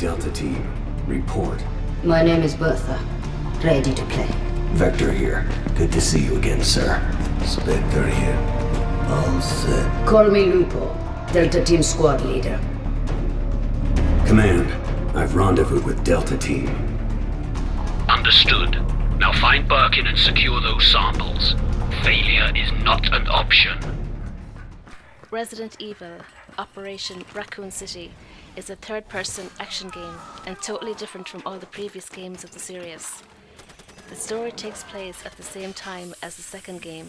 Delta Team. Report. My name is Bertha. Ready to play. Vector here. Good to see you again, sir. Spectre here. All set. Call me Lupo, Delta Team squad leader. Command, I've rendezvoused with Delta Team. Understood. Now find Birkin and secure those samples. Failure is not an option. Resident Evil Operation Raccoon City is a third-person action game and totally different from all the previous games of the series. The story takes place at the same time as the second game,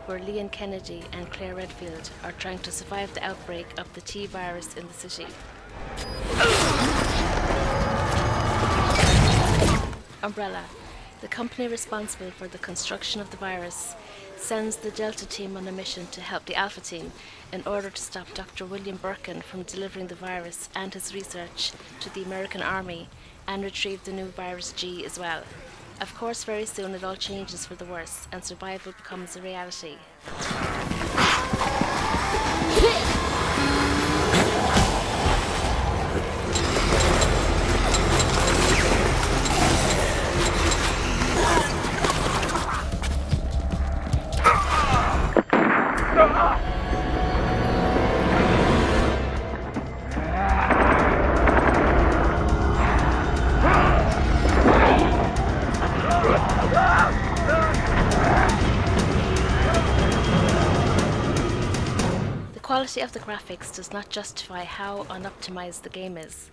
where Leon Kennedy and Claire Redfield are trying to survive the outbreak of the T-virus in the city. Umbrella, the company responsible for the construction of the virus, sends the Delta Team on a mission to help the Alpha Team in order to stop Dr. William Birkin from delivering the virus and his research to the American Army and retrieve the new virus G as well. Of course, very soon it all changes for the worse and survival becomes a reality. The quality of the graphics does not justify how unoptimized the game is.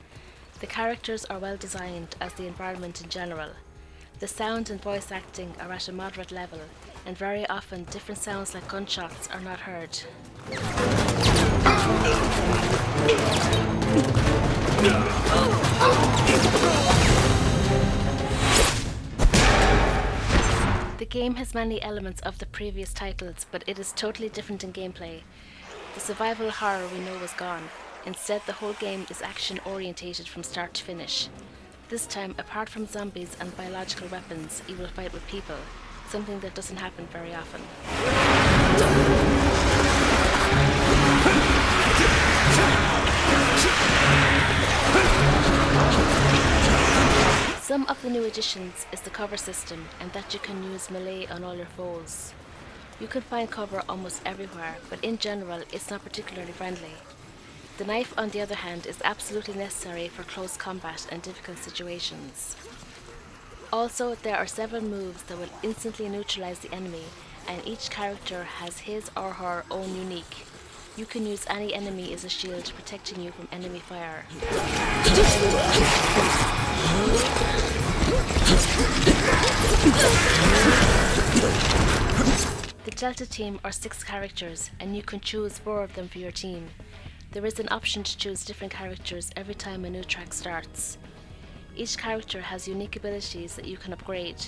The characters are well designed, as the environment in general. The sound and voice acting are at a moderate level, and very often different sounds like gunshots are not heard. The game has many elements of the previous titles, but it is totally different in gameplay. The survival horror we know is gone. Instead, the whole game is action orientated from start to finish. This time, apart from zombies and biological weapons, you will fight with people, something that doesn't happen very often. Some of the new additions is the cover system, and that you can use melee on all your foes. You can find cover almost everywhere, but in general it's not particularly friendly. The knife, on the other hand, is absolutely necessary for close combat and difficult situations. Also, there are several moves that will instantly neutralize the enemy, and each character has his or her own unique. You can use any enemy as a shield, protecting you from enemy fire. The Delta Team are 6 characters, and you can choose 4 of them for your team. There is an option to choose different characters every time a new track starts. Each character has unique abilities that you can upgrade.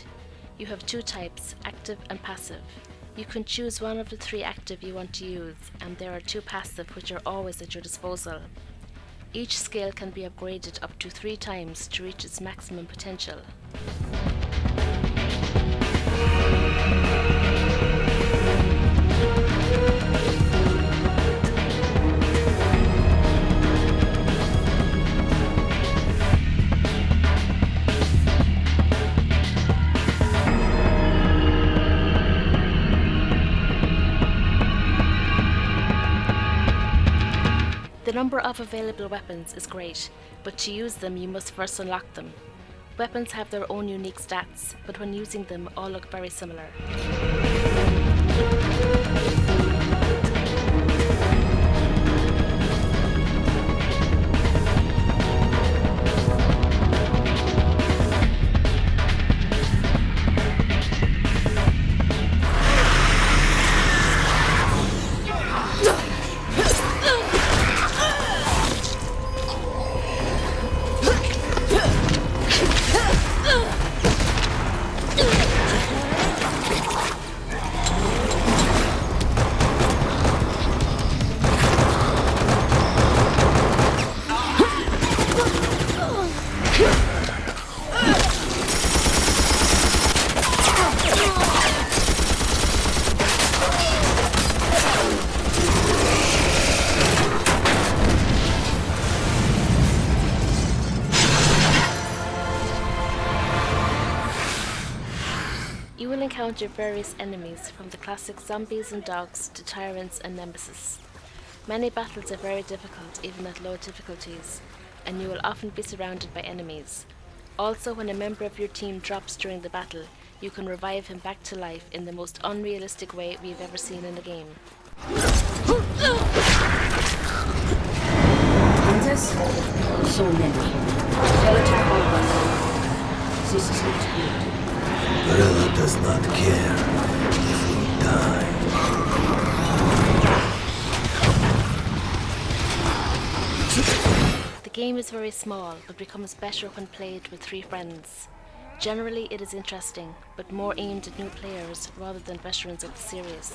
You have 2 types, active and passive. You can choose one of the 3 active you want to use, and there are 2 passive which are always at your disposal. Each skill can be upgraded up to 3 times to reach its maximum potential. The number of available weapons is great, but to use them you must first unlock them. Weapons have their own unique stats, but when using them all look very similar. You will encounter various enemies, from the classic zombies and dogs to tyrants and nemesis. Many battles are very difficult even at low difficulties, and you will often be surrounded by enemies. Also, when a member of your team drops during the battle, you can revive him back to life in the most unrealistic way we've ever seen in a game. Hunters? So many. Skeleton combat. This is not good. Gorilla does not care if we die. The game is very small, but becomes better when played with 3 friends. Generally, it is interesting, but more aimed at new players rather than veterans of the series.